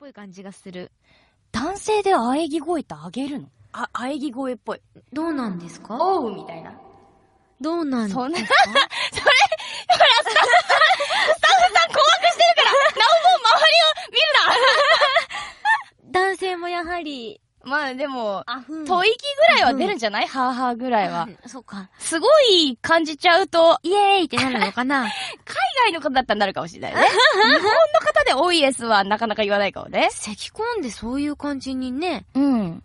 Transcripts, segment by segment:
ぽい感じがする。男性で喘ぎ声ってあげるの？喘ぎ声っぽい。どうなんですか？おうみたいな。どうなんですか？そんな、それ、ほら、スタッフさん怖くしてるから、なおも周りを見るな男性もやはり、まあでも、吐吐息ぐらいは出るんじゃない？はぁはぁぐらいは。そうか。すごい感じちゃうと、イエーイってなるのかな？海外の方だったらなるかもしれないね。日本の方で OES はなかなか言わないかもね。咳込んでそういう感じにね。うん。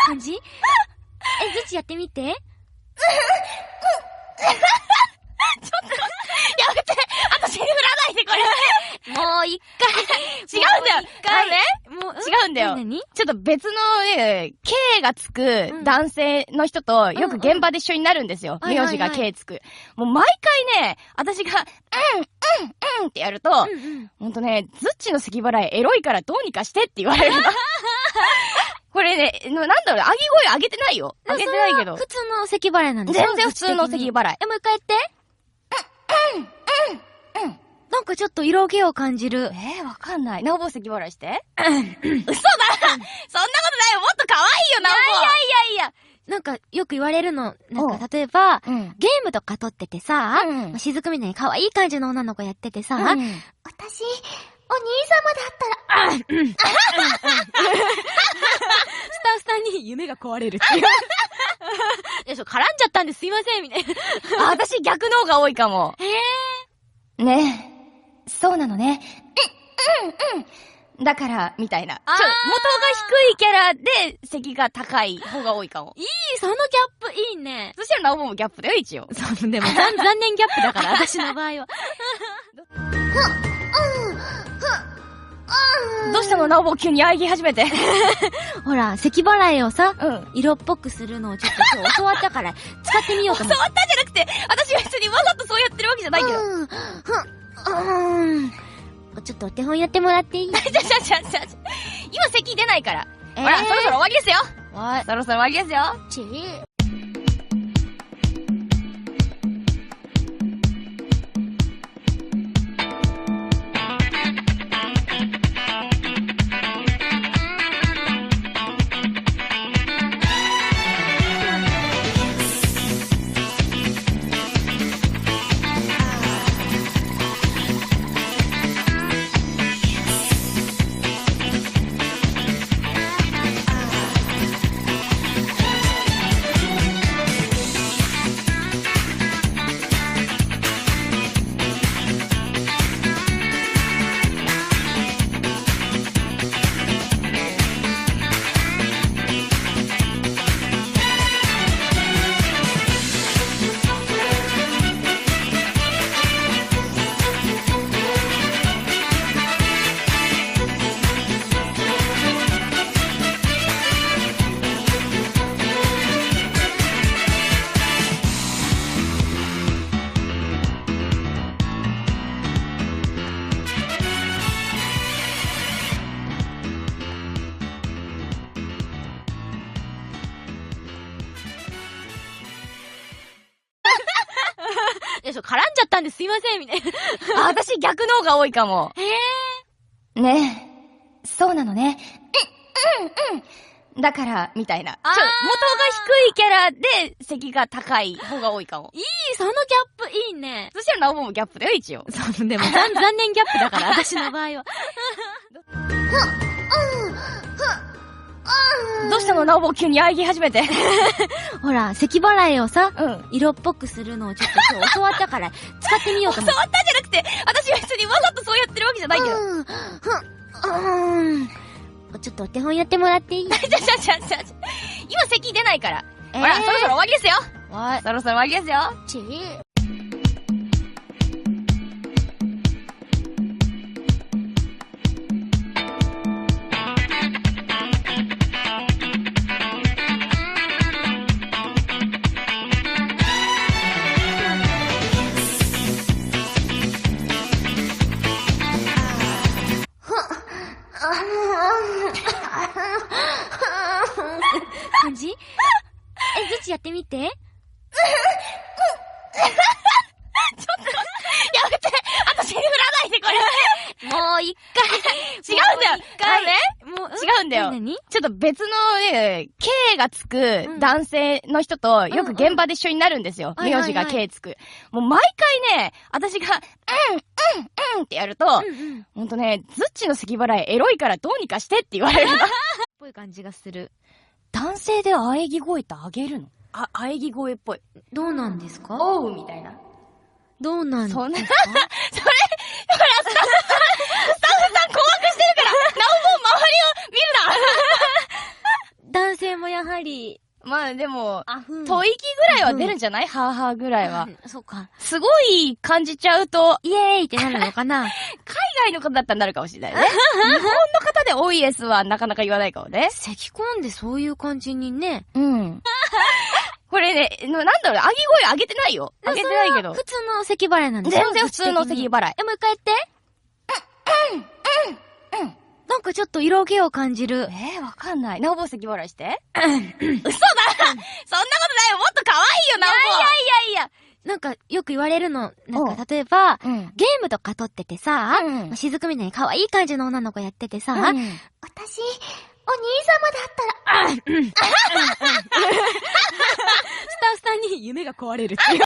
感じ？どっちやってみて。やめて！私に振らないでこれもう一回。違うんだよ。もう違うんだよ。何？ちょっと別のね、K がつく男性の人とよく現場で一緒になるんですよ。うんうん名字が K つく。もう毎回ね、私が、ってやると、ほんとね、ズッチの咳払いエロいからどうにかしてって言われるの。これね、なんだろう、上げ声上げてないよ。上げてないけど。普通の咳払いなんですよ。全然普通の咳払い。もう一回やって。なんかちょっと色気を感じる。わかんない。なおぼ咳払いして。嘘だそんなことないよ。もっと可愛いよ、なおぼ。いや。なんかよく言われるの。なんか例えば、ゲームとか撮っててさ、しずくみたいに可愛い感じの女の子やっててさ、私、お兄様だったら、スタッフさんに夢が壊れるっていう。いや、絡んじゃったんですいません、みたいな。私逆の方が多いかも。ねえ。そうなのね。だから、みたいな。元が低いキャラで、席が高い方が多いかも。いい、そのギャップいいね。そしたらナオボもギャップだよ、一応。そう、でも残念ギャップだから、私の場合は。どうしたのナオボ急に喘ぎ始めて。ほら、咳払いをさ、色っぽくするのをちょっと今日教わったから、使ってみようと思って。教わったんじゃなくて、私は別にわざとそうやってるわけじゃないけど。ちょっとお手本やってもらっていい？今咳出ないから。ほら、そろそろ終わりですよ。そろそろ終わりですよ。絡んじゃったんですいません、みたいな。私逆の方が多いかも。ねえ。そうなのね。だから、みたいな。元が低いキャラで、席が高い方が多いかも。いい、そのギャップいいね。そしたらナオボもギャップだよ、一応。そう、でも残念ギャップだから、私の場合は。どうしたのナオボ急に喘ぎ始めて。ほら、咳払いをさ、色っぽくするのをちょっと今日教わったから、使ってみようと思って。教わったんじゃなくて、私は別にわざとそうやってるわけじゃないけど。ちょっとお手本やってもらっていい？今咳出ないから。ほら、そろそろ終わりですよ。そろそろ終わりですよ。感じ？どっちやってみて。一回。違うんだよ。もう違うんだよ。何？ちょっと別のね、K がつく男性の人とよく現場で一緒になるんですよ。名字が K つく。もう毎回ね、私が、ってやると、ほんとね、ズッチの咳払いエロいからどうにかしてって言われるの。っぽい感じがする。男性で喘ぎ声ってあげるの？喘ぎ声っぽい。どうなんですか？おうみたいな。どうなんですか？それ、ほら、スタッフさん怖くしてるから、なおも周りを見るな。男性もやはり、まあでも、吐吐息ぐらいは出るんじゃない？はぁはぁぐらいは。そうか。すごい感じちゃうと、イエーイってなるのかな？海外の方だったらなるかもしれないね。日本の方でおいエスはなかなか言わないかもね。咳込んでそういう感じにね。うん。これね、なんだろう、あぎ声上げてないよ。上げてないけど。普通の咳払いなんですよ。全然普通の咳払い。もう一回やって。なんかちょっと色気を感じる。わかんない。なおぼ咳払いして。嘘だそんなことないよ。もっと可愛いよ、なおぼ。いや。なんかよく言われるの。なんか例えば、ゲームとか撮っててさ、雫みたいに可愛い感じの女の子やっててさ、私、お兄様だったら、スタッフさんに夢が壊れるっていう。